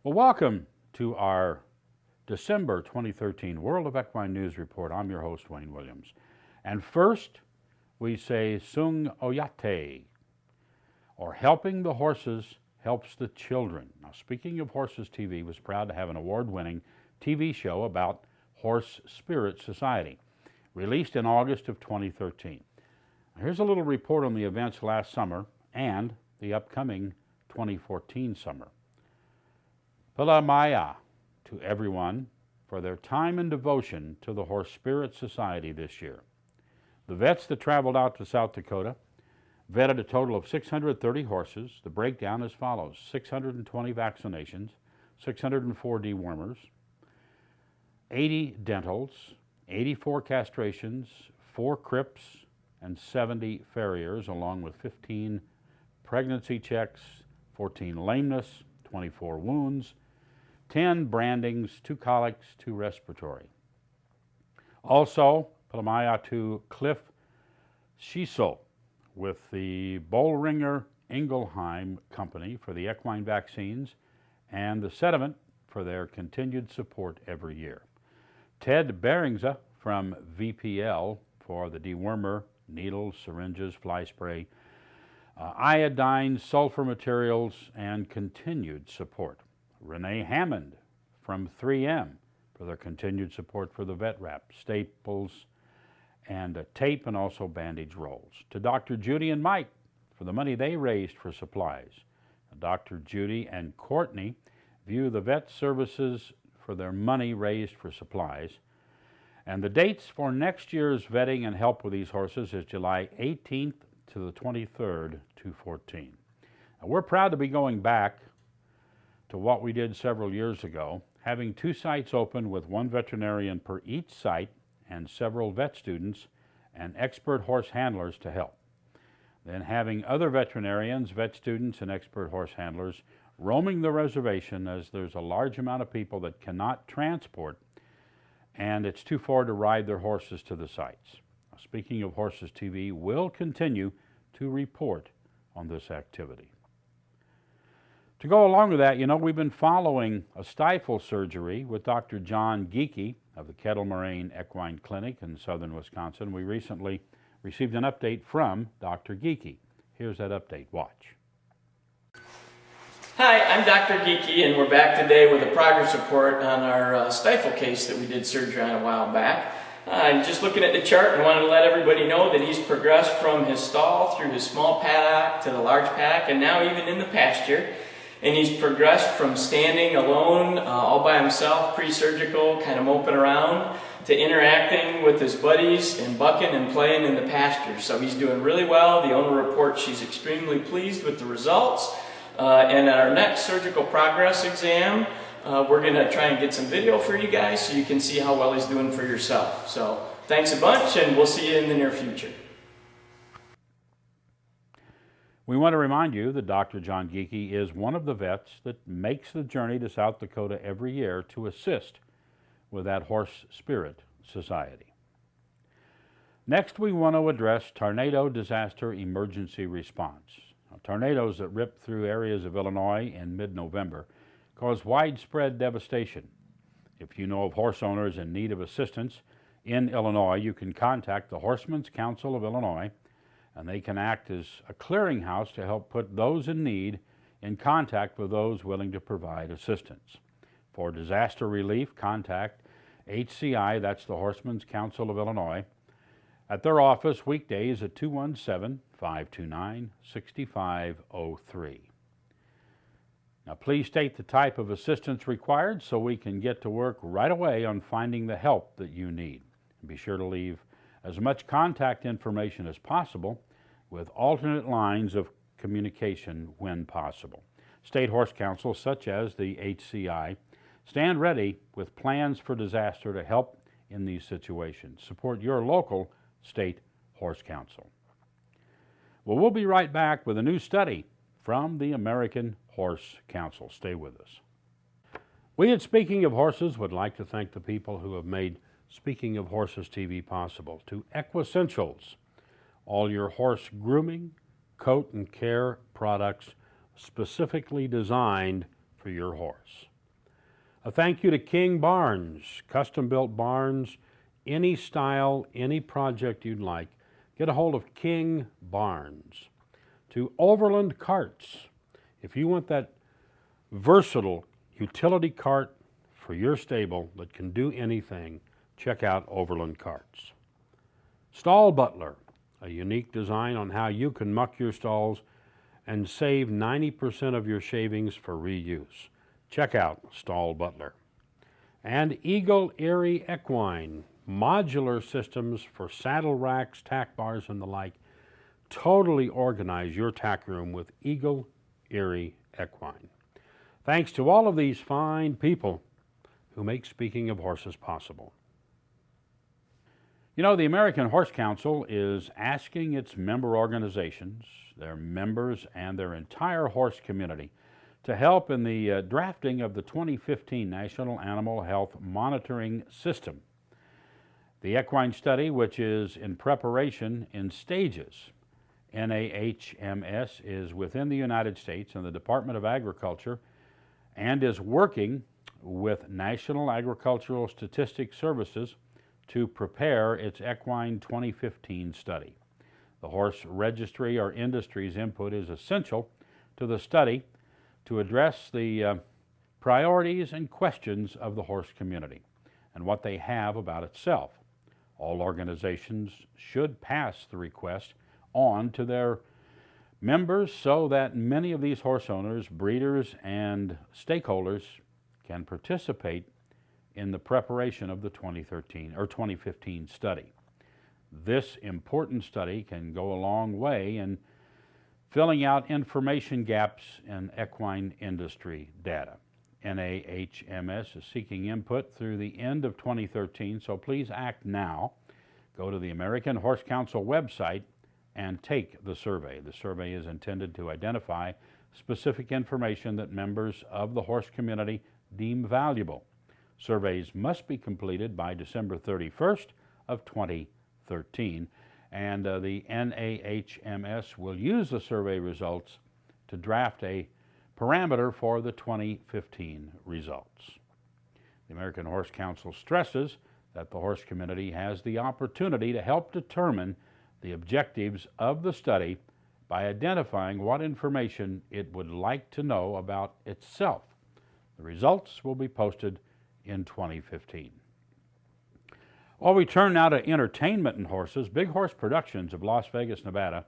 Well, welcome to our December 2013 World of Equine News Report. I'm your host, Wayne Williams. And first, we say Sung Oyate, or Helping the Horses Helps the Children. Now, speaking of Horses TV, was proud to have an award-winning TV show about Horse Spirit Society, released in August of 2013. Now, here's a little report on the events last summer and the upcoming 2014 summer. Palamaya to everyone for their time and devotion to the Horse Spirit Society this year. The vets that traveled out to South Dakota vetted a total of 630 horses. The breakdown as follows: 620 vaccinations, 604 dewormers, 80 dentals, 84 castrations, 4 crips, and 70 farriers, along with 15 pregnancy checks, 14 lameness, 24 wounds, 10 brandings, 2 colics, 2 respiratory. Also, Palamaya to Cliff Schiessel with the Bollringer Ingelheim Company for the equine vaccines and the sediment for their continued support every year. Ted Beringza from VPL for the dewormer, needles, syringes, fly spray, iodine, sulfur materials, and continued support. Renee Hammond from 3M for their continued support for the vet wrap, staples, and tape, and also bandage rolls. To Dr. Judy and Mike for the money they raised for supplies. Dr. Judy and Courtney view the vet services for their money raised for supplies. And the dates for next year's vetting and help with these horses is July 18th to the 23rd, 2014. Now, we're proud to be going back to what we did several years ago, having 2 sites open with 1 veterinarian per each site and several vet students and expert horse handlers to help. Then having other veterinarians, vet students, and expert horse handlers roaming the reservation, as there's a large amount of people that cannot transport and it's too far to ride their horses to the sites. Now, speaking of Horses TV, we'll continue to report on this activity. To go along with that, we've been following a stifle surgery with Dr. John Geeky of the Kettle Moraine Equine Clinic in southern Wisconsin. We recently received an update from Dr. Geeky. Here's that update. Watch. Hi, I'm Dr. Geeky, and we're back today with a progress report on our stifle case that we did surgery on a while back. I'm just looking at the chart and wanted to let everybody know that he's progressed from his stall through his small paddock to the large paddock, and now even in the pasture. And he's progressed from standing alone, all by himself, pre-surgical, kind of moping around, to interacting with his buddies and bucking and playing in the pasture. So he's doing really well. The owner reports she's extremely pleased with the results. And at our next surgical progress exam, we're going to try and get some video for you guys so you can see how well he's doing for yourself. So thanks a bunch, and we'll see you in the near future. We want to remind you that Dr. John Geeky is one of the vets that makes the journey to South Dakota every year to assist with that Horse Spirit Society. Next, we want to address tornado disaster emergency response. Now, tornadoes that ripped through areas of Illinois in mid-November caused widespread devastation. If you know of horse owners in need of assistance in Illinois, you can contact the Horsemen's Council of Illinois, and they can act as a clearinghouse to help put those in need in contact with those willing to provide assistance. For disaster relief, contact HCI, that's the Horsemen's Council of Illinois, at their office weekdays at 217-529-6503. Now, please state the type of assistance required so we can get to work right away on finding the help that you need. And be sure to leave as much contact information as possible with alternate lines of communication when possible. State horse councils such as the HCI stand ready with plans for disaster to help in these situations. Support your local state horse council. Well, we'll be right back with a new study from the American Horse Council. Stay with us. We at Speaking of Horses would like to thank the people who have made Speaking of Horses TV possible. To Equessentials, all your horse grooming, coat and care products specifically designed for your horse. A thank you to King Barns, custom-built barns, any style, any project you'd like. Get a hold of King Barns. To Overland Carts, if you want that versatile utility cart for your stable that can do anything, check out Overland Carts. Stall Butler, a unique design on how you can muck your stalls and save 90% of your shavings for reuse. Check out Stall Butler. And Eagle Erie Equine, modular systems for saddle racks, tack bars, and the like. Totally organize your tack room with Eagle Erie Equine. Thanks to all of these fine people who make Speaking of Horses possible. You know, the American Horse Council is asking its member organizations, their members, and their entire horse community to help in the drafting of the 2015 National Animal Health Monitoring System. The equine study, which is in preparation in stages, NAHMS, is within the United States and the Department of Agriculture and is working with National Agricultural Statistics Services to prepare its Equine 2015 study. The horse registry or industry's input is essential to the study to address the priorities and questions of the horse community and what they have about itself. All organizations should pass the request on to their members so that many of these horse owners, breeders, and stakeholders can participate in the preparation of the 2015 study. This important study can go a long way in filling out information gaps in equine industry data. NAHMS is seeking input through the end of 2013, so please act now. Go to the American Horse Council website and take the survey. The survey is intended to identify specific information that members of the horse community deem valuable. Surveys must be completed by December 31st of 2013, and the NAHMS will use the survey results to draft a parameter for the 2015 results. The American Horse Council stresses that the horse community has the opportunity to help determine the objectives of the study by identifying what information it would like to know about itself. The results will be posted in 2015. While we turn now to entertainment in horses, Big Horse Productions of Las Vegas, Nevada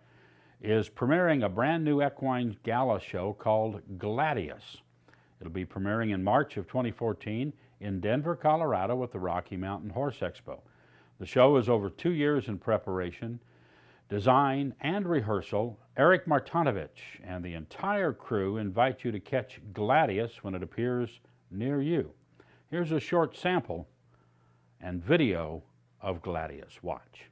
is premiering a brand new equine gala show called Gladius. It'll be premiering in March of 2014 in Denver, Colorado with the Rocky Mountain Horse Expo. The show is over 2 years in preparation, design, and rehearsal. Eric Martinovich and the entire crew invite you to catch Gladius when it appears near you. Here's a short sample and video of Gladius. Watch.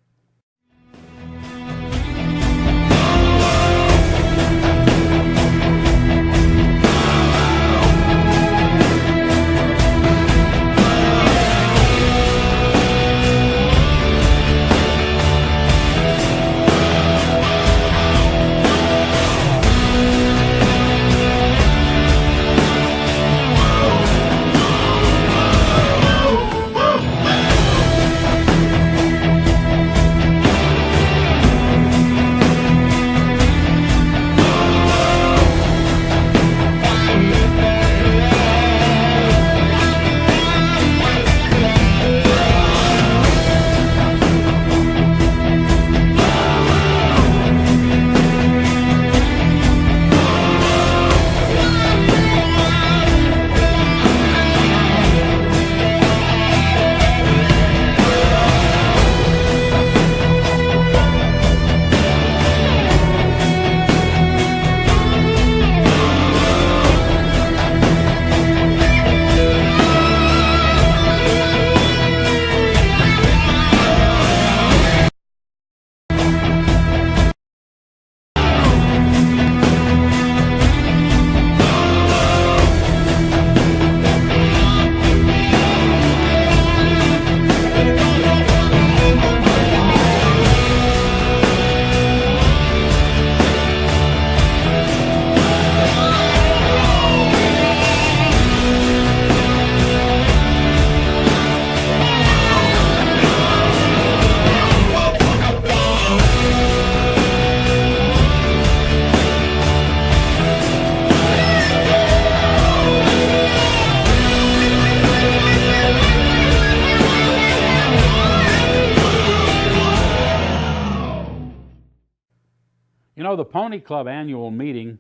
know the Pony Club annual meeting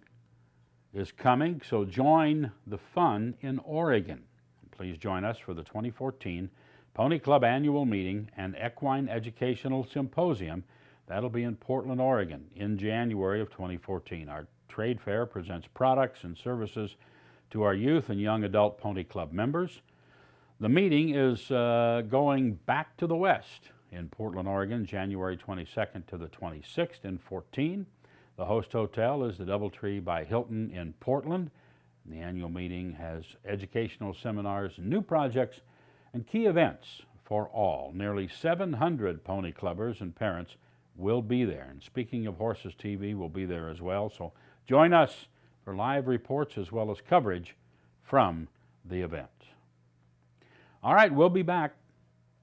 is coming, so join the fun in Oregon. Please join us for the 2014 Pony Club annual meeting and Equine Educational Symposium. That'll be in Portland, Oregon in January of 2014. Our trade fair presents products and services to our youth and young adult Pony Club members. The meeting is going back to the West in Portland, Oregon, January 22nd to the 26th in 14. The host hotel is the DoubleTree by Hilton in Portland. The annual meeting has educational seminars, new projects, and key events for all. Nearly 700 Pony Clubbers and parents will be there. And speaking of Horses TV, will be there as well. So join us for live reports as well as coverage from the event. All right, we'll be back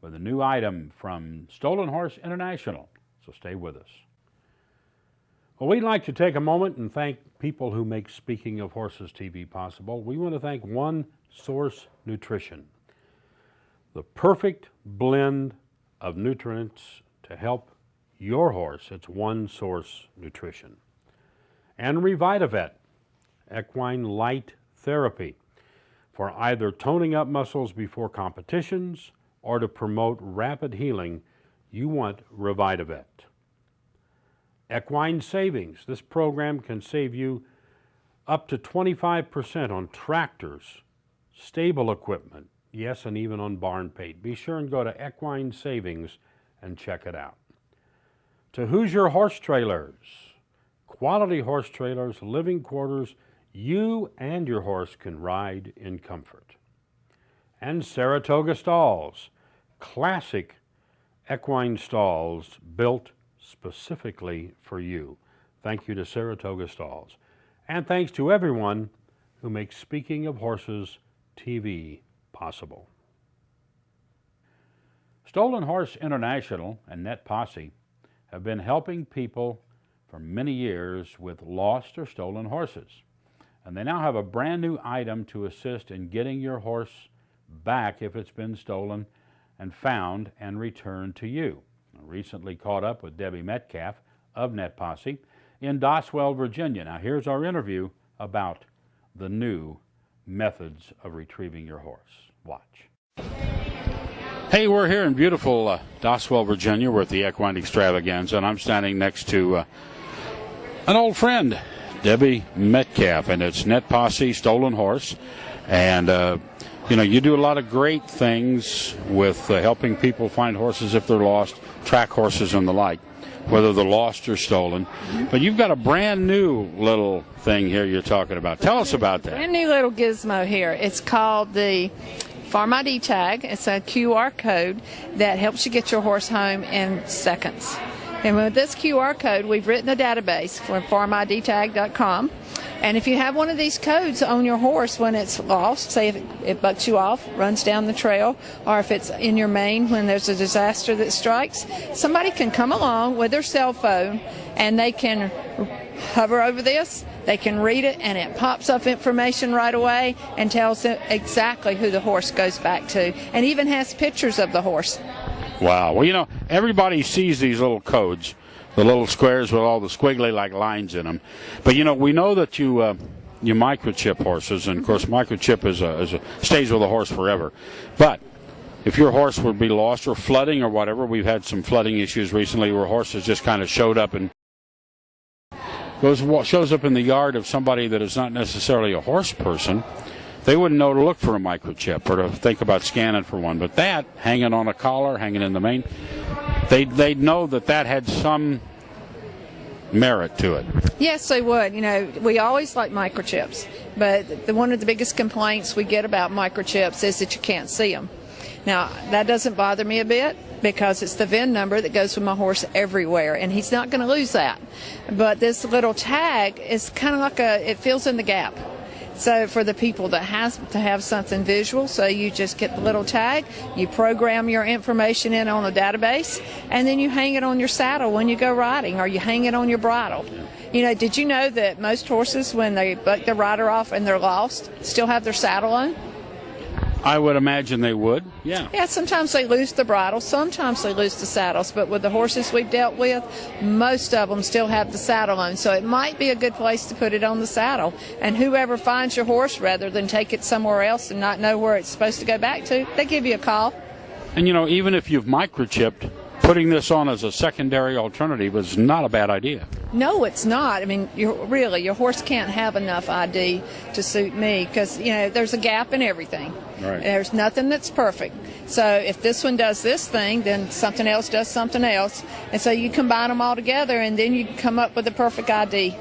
with a new item from Stolen Horse International, so stay with us. Well, we'd like to take a moment and thank people who make Speaking of Horses TV possible. We want to thank One Source Nutrition, the perfect blend of nutrients to help your horse. It's One Source Nutrition. And Revitavet, equine light therapy, for either toning up muscles before competitions or to promote rapid healing. You want Revitavet. Equine Savings. This program can save you up to 25% on tractors, stable equipment, yes, and even on barn paint. Be sure and go to Equine Savings and check it out. To Hoosier Horse Trailers. Quality horse trailers, living quarters, you and your horse can ride in comfort. And Saratoga Stalls. Classic equine stalls built specifically for you. Thank you to Saratoga Stalls. And thanks to everyone who makes Speaking of Horses TV possible. Stolen Horse International and Net Posse have been helping people for many years with lost or stolen horses. And they now have a brand new item to assist in getting your horse back if it's been stolen and found and returned to you. I recently caught up with Debbie Metcalf of Net Posse in Doswell, Virginia. Now here's our interview about the new methods of retrieving your horse. Watch. Hey, we're here in beautiful Doswell, Virginia. We're at the Equine Extravaganza, and I'm standing next to an old friend, Debbie Metcalf, and it's Net Posse Stolen Horse. And you do a lot of great things with helping people find horses if they're lost, track horses and the like, whether they're lost or stolen. But you've got a brand new little thing here you're talking about. Tell us about that. Brand new little gizmo here. It's called the Farm ID tag. It's a QR code that helps you get your horse home in seconds. And with this QR code, we've written a database for farmidtag.com. And if you have one of these codes on your horse when it's lost, say if it bucks you off, runs down the trail, or if it's in your mane when there's a disaster that strikes, somebody can come along with their cell phone and they can hover over this, they can read it, and it pops up information right away and tells them exactly who the horse goes back to, and even has pictures of the horse. Wow. Well, everybody sees these little codes, the little squares with all the squiggly like lines in them. But we know that you microchip horses, and of course microchip stays with a horse forever. But if your horse would be lost or flooding or whatever, we've had some flooding issues recently where horses just kind of showed up and shows up in the yard of somebody that is not necessarily a horse person. They wouldn't know to look for a microchip or to think about scanning for one. But that, hanging on a collar, hanging in the mane, they'd know that had some merit to it. Yes, they would. We always like microchips, but one of the biggest complaints we get about microchips is that you can't see them. Now, that doesn't bother me a bit because it's the VIN number that goes with my horse everywhere, and he's not going to lose that. But this little tag is kind of like it fills in the gap. So for the people that has to have something visual, so you just get the little tag, you program your information in on the database, and then you hang it on your saddle when you go riding, or you hang it on your bridle. Did you know that most horses, when they buck their rider off and they're lost, still have their saddle on? I would imagine they would, yeah. Yeah, sometimes they lose the bridle, sometimes they lose the saddles, but with the horses we've dealt with, most of them still have the saddle on, so it might be a good place to put it on the saddle. And whoever finds your horse, rather than take it somewhere else and not know where it's supposed to go back to, they give you a call. And you know, even if you've microchipped, putting this on as a secondary alternative is not a bad idea. No, it's not. I mean, your horse can't have enough ID to suit me because, you know, there's a gap in everything. Right. There's nothing that's perfect. So if this one does this thing, then something else does something else. And so you combine them all together, and then you come up with the perfect ID.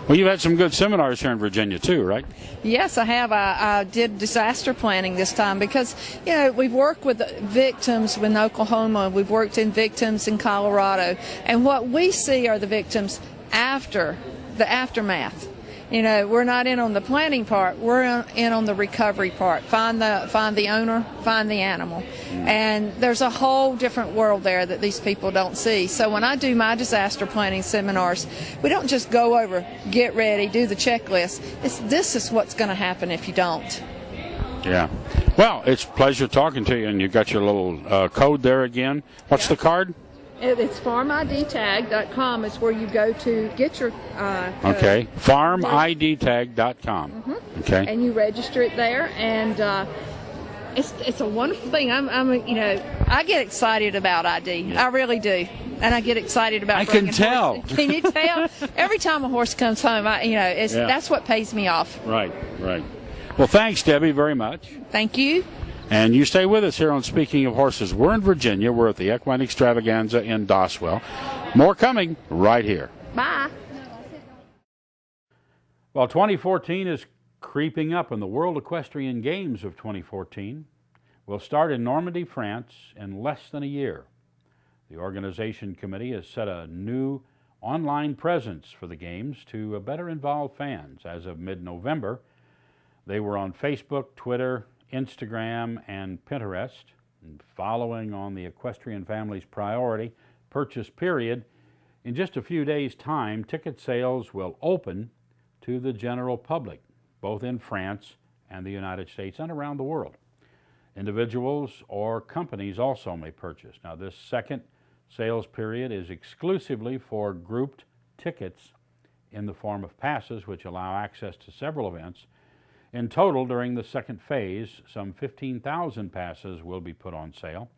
Well, you've had some good seminars here in Virginia, too, right? Yes, I have. I did disaster planning this time because, you know, we've worked with victims in Oklahoma. We've worked in victims in Colorado. And what we see are the victims after the aftermath. You know, we're not in on the planning part. We're in on the recovery part. Find the owner, find the animal. And there's a whole different world there that these people don't see. So when I do my disaster planning seminars, we don't just go over, get ready, do the checklist. This is what's going to happen if you don't. Yeah. Well, it's a pleasure talking to you, and you got your little code there again. What's the card? It's farmidtag.com is where you go to get your okay, farmidtag.com. Mm-hmm. Okay. And you register it there, and it's a wonderful thing. I get excited about ID. Yeah. I really do. And I get excited about. I can tell. Horses. Can you tell? Every time a horse comes home, that's what pays me off. Right, right. Well, thanks, Debbie, very much. Thank you. And you stay with us here on Speaking of Horses. We're in Virginia. We're at the Equine Extravaganza in Doswell. More coming right here. Bye. Well, 2014 is creeping up, and the World Equestrian Games of 2014 will start in Normandy, France in less than a year. The organization committee has set a new online presence for the Games to better involve fans. As of mid-November, they were on Facebook, Twitter, Instagram, and Pinterest. And following on the equestrian family's priority purchase period, in just a few days' time, ticket sales will open to the general public, both in France and the United States and around the world. Individuals or companies also may purchase. Now, this second sales period is exclusively for grouped tickets in the form of passes, which allow access to several events. In total, during the second phase, some 15,000 passes will be put on sale.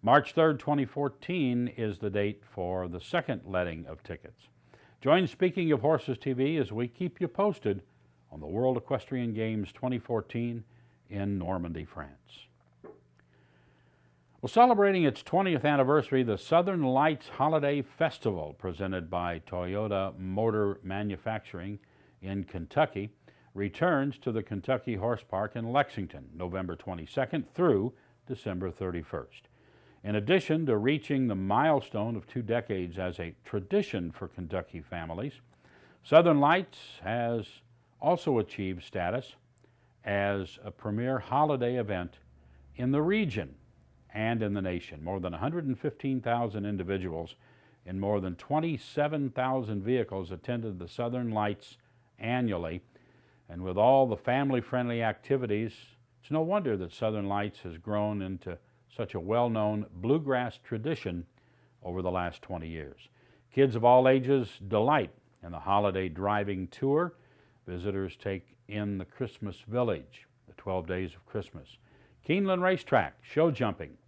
March 3rd, 2014 is the date for the second letting of tickets. Join Speaking of Horses TV as we keep you posted on the World Equestrian Games 2014 in Normandy, France. Well, celebrating its 20th anniversary, the Southern Lights Holiday Festival, presented by Toyota Motor Manufacturing in Kentucky, returns to the Kentucky Horse Park in Lexington, November 22nd through December 31st. In addition to reaching the milestone of 2 decades as a tradition for Kentucky families, Southern Lights has also achieved status as a premier holiday event in the region and in the nation. More than 115,000 individuals in more than 27,000 vehicles attended the Southern Lights annually. And with all the family-friendly activities, it's no wonder that Southern Lights has grown into such a well-known bluegrass tradition over the last 20 years. Kids of all ages delight in the holiday driving tour. Visitors take in the Christmas Village, the 12 Days of Christmas, Keeneland Racetrack, show jumping,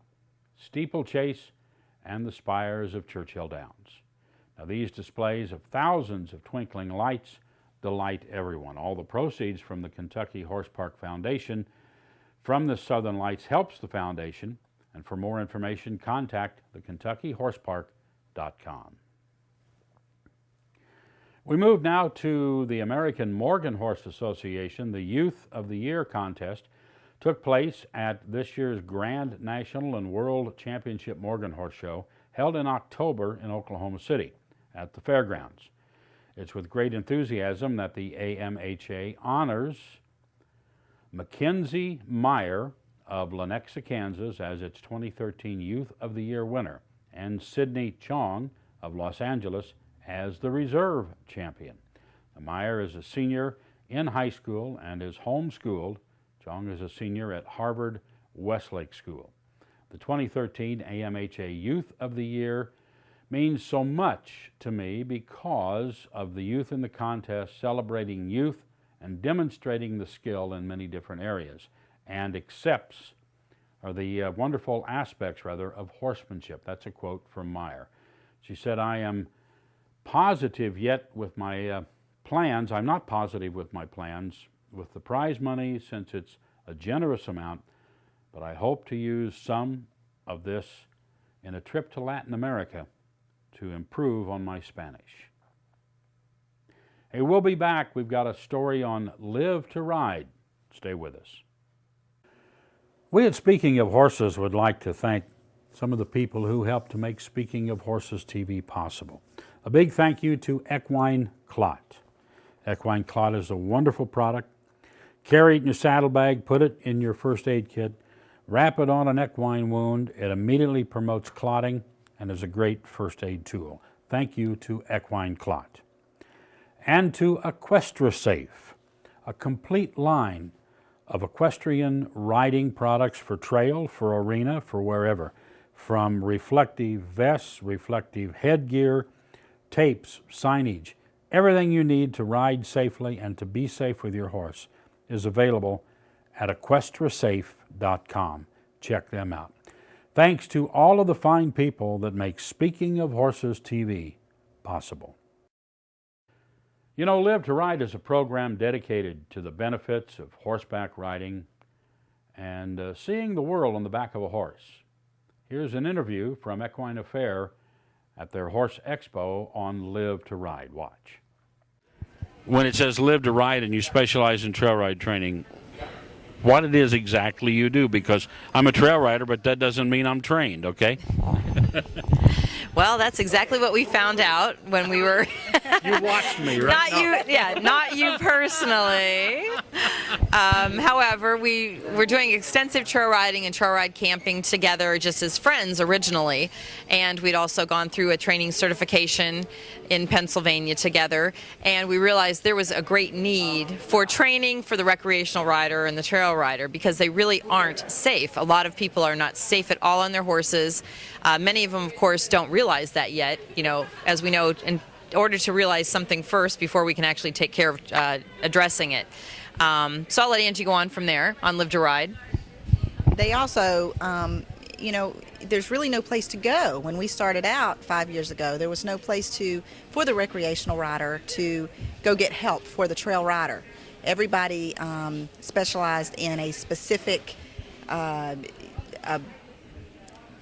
steeplechase, and the spires of Churchill Downs. Now, these displays of thousands of twinkling lights delight everyone. All the proceeds from the Kentucky Horse Park Foundation from the Southern Lights helps the foundation, and for more information, contact thekentuckyhorsepark.com. We move now to the American Morgan Horse Association. The Youth of the Year contest took place at this year's Grand National and World Championship Morgan Horse Show held in October in Oklahoma City at the fairgrounds. It's with great enthusiasm that the AMHA honors Mackenzie Meyer of Lenexa, Kansas as its 2013 Youth of the Year winner, and Sydney Chong of Los Angeles as the reserve champion. Meyer is a senior in high school and is homeschooled Jong is a senior at Harvard Westlake School. The 2013 AMHA Youth of the Year means so much to me because of the youth in the contest celebrating youth and demonstrating the skill in many different areas, and accepts, or the wonderful aspects, rather, of horsemanship. That's a quote from Meyer. She said, I am positive yet with my plans. I'm not positive with my plans with the prize money since it's a generous amount, but I hope to use some of this in a trip to Latin America to improve on my Spanish. Hey, we'll be back. We've got a story on Live to Ride. Stay with us. We at Speaking of Horses would like to thank some of the people who helped to make Speaking of Horses TV possible. A big thank you to Equine Clot. Equine Clot is a wonderful product. Carry it in your saddlebag, put it in your first aid kit, wrap it on an equine wound. It immediately promotes clotting and is a great first aid tool. Thank you to Equine Clot. And to EquestraSafe, a complete line of equestrian riding products for trail, for arena, for wherever, from reflective vests, reflective headgear, tapes, signage, everything you need to ride safely and to be safe with your horse is available at EquestraSafe.com. Check them out. Thanks to all of the fine people that make Speaking of Horses TV possible. You know, Live to Ride is a program dedicated to the benefits of horseback riding and seeing the world on the back of a horse. Here's an interview from Equine Affair at their Horse Expo on Live to Ride. Watch. When it says Live to Ride and you specialize in trail ride training, what it is exactly you do, because I'm a trail rider, but that doesn't mean I'm trained, okay? Well, that's exactly what we found out when we were... You watched me, right? Not you personally. However, we were doing extensive trail riding and trail ride camping together just as friends originally, and we'd also gone through a training certification in Pennsylvania together, and we realized there was a great need for training for the recreational rider and the trail rider because they really aren't safe. A lot of people are not safe at all on their horses. Many of them, of course, don't realize that yet. You know, as we know, in order to realize something first before we can actually take care of addressing it. So I'll let Angie go on from there on Live to Ride. They also, you know, there's really no place to go. When we started out 5 years ago, there was no place for the recreational rider to go get help for the trail rider. Everybody specialized in a specific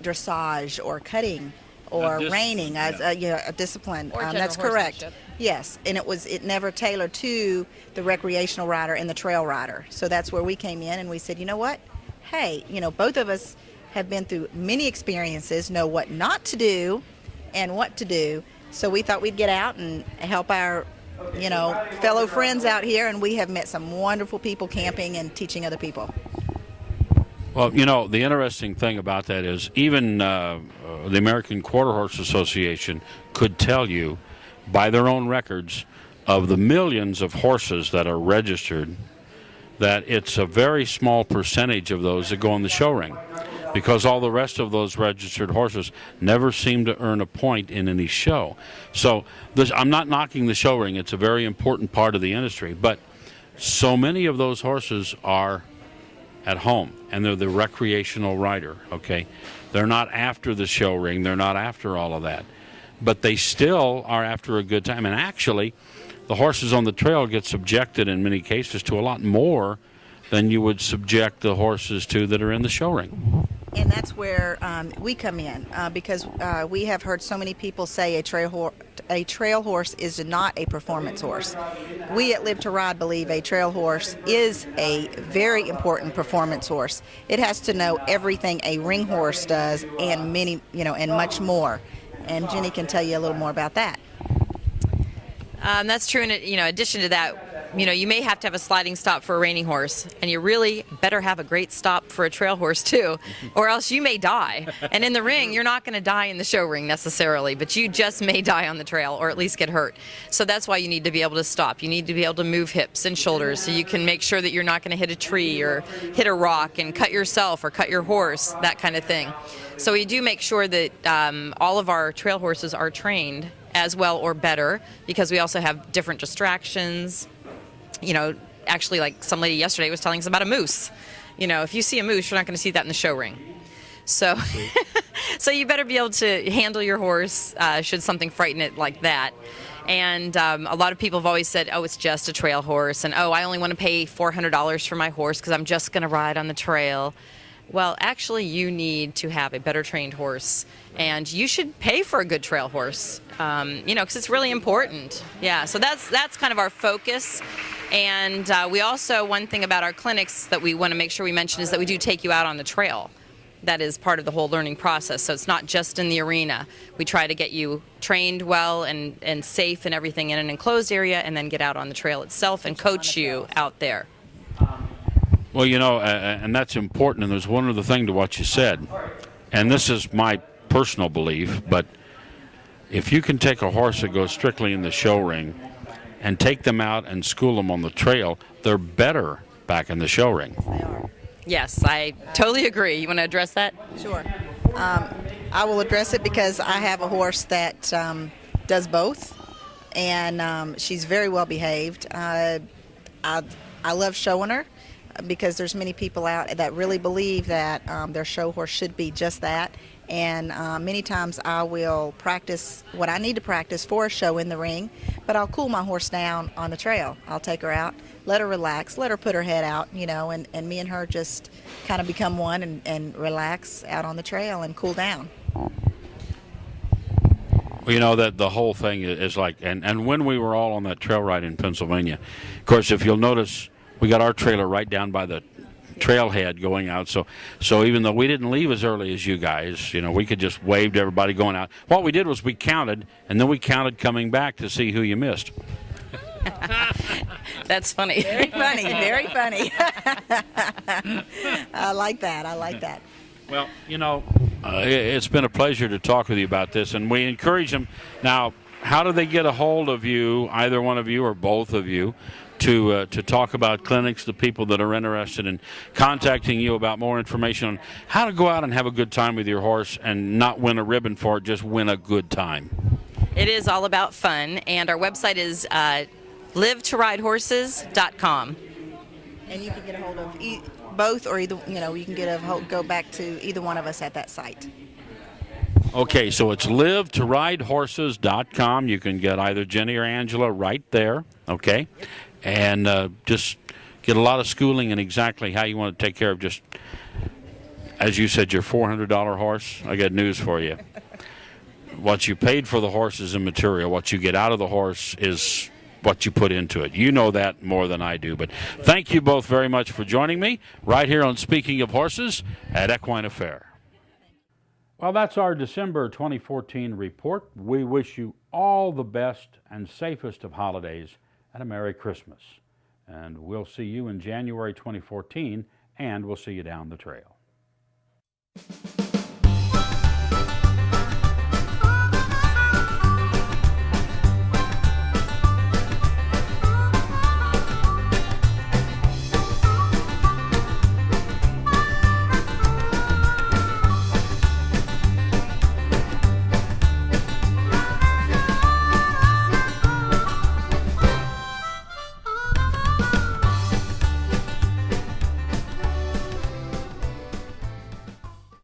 dressage or cutting or reining as a discipline. That's correct. Yes, and it never tailored to the recreational rider and the trail rider. So that's where we came in and we said, you know what? Hey, you know, both of us have been through many experiences, know what not to do and what to do. So we thought we'd get out and help our, you know, fellow friends out here, and we have met some wonderful people camping and teaching other people. Well, you know, the interesting thing about that is even the American Quarter Horse Association could tell you by their own records of the millions of horses that are registered that it's a very small percentage of those that go in the show ring, because all the rest of those registered horses never seem to earn a point in any show. So I'm not knocking the show ring. It's a very important part of the industry, but so many of those horses are at home, and they're the recreational rider, okay? They're not after the show ring. They're not after all of that. But they still are after a good time. And actually, the horses on the trail get subjected in many cases to a lot more than you would subject the horses to that are in the show ring. And that's where we come in, because we have heard so many people say a trail horse is not a performance horse. We at Live to Ride believe a trail horse is a very important performance horse. It has to know everything a ring horse does, and many, you know, and much more. And Jenny can tell you a little more about that. That's true. And in addition to that, you may have to have a sliding stop for a reining horse, and you really better have a great stop for a trail horse too, or else you may die. And in the ring, you're not going to die in the show ring necessarily, but you just may die on the trail, or at least get hurt. So that's why you need to be able to stop. You need to be able to move hips and shoulders so you can make sure that you're not going to hit a tree or hit a rock and cut yourself or cut your horse, that kind of thing. So we do make sure that all of our trail horses are trained as well or better, because we also have different distractions. Actually, like some lady yesterday was telling us about a moose. If you see a moose, you're not going to see that in the show ring. So, so you better be able to handle your horse should something frighten it like that. And a lot of people have always said, oh, it's just a trail horse, and oh, I only want to pay $400 for my horse because I'm just going to ride on the trail. Well, actually, you need to have a better trained horse, and you should pay for a good trail horse, because it's really important. Yeah, so that's kind of our focus. And we also, one thing about our clinics that we want to make sure we mention is that we do take you out on the trail. That is part of the whole learning process. So it's not just in the arena. We try to get you trained well and safe and everything in an enclosed area, and then get out on the trail itself and coach you out there. Well, and that's important, and there's one other thing to what you said, and this is my personal belief, but if you can take a horse that goes strictly in the show ring and take them out and school them on the trail, they're better back in the show ring. They are. Yes, I totally agree. You want to address that? Sure. I will address it because I have a horse that does both, and she's very well behaved. I love showing her, because there's many people out that really believe that their show horse should be just that. And many times I will practice what I need to practice for a show in the ring, but I'll cool my horse down on the trail. I'll take her out, let her relax, let her put her head out, and me and her just kind of become one and relax out on the trail and cool down. Well, that the whole thing is like, and when we were all on that trail ride in Pennsylvania, of course, if you'll notice, we got our trailer right down by the trailhead going out. So even though we didn't leave as early as you guys, we could just wave to everybody going out. What we did was we counted, and then we counted coming back to see who you missed. That's funny. Very funny. Very funny. I like that. Well, it's been a pleasure to talk with you about this, and we encourage them. Now, how do they get a hold of you, either one of you or both of you, to talk about clinics, the people that are interested in contacting you about more information on how to go out and have a good time with your horse and not win a ribbon for it, just win a good time? It is all about fun, and our website is livetoridehorses.com. And you can get a hold of both, or either, you can go back to either one of us at that site. Okay, so it's livetoridehorses.com. You can get either Jenny or Angela right there, okay? And just get a lot of schooling in exactly how you want to take care of just, as you said, your $400 horse. I got news for you. What you paid for the horse is immaterial. What you get out of the horse is what you put into it. You know that more than I do. But thank you both very much for joining me right here on Speaking of Horses at Equine Affair. Well, that's our December 2014 report. We wish you all the best and safest of holidays and a Merry Christmas. And we'll see you in January 2014, and we'll see you down the trail.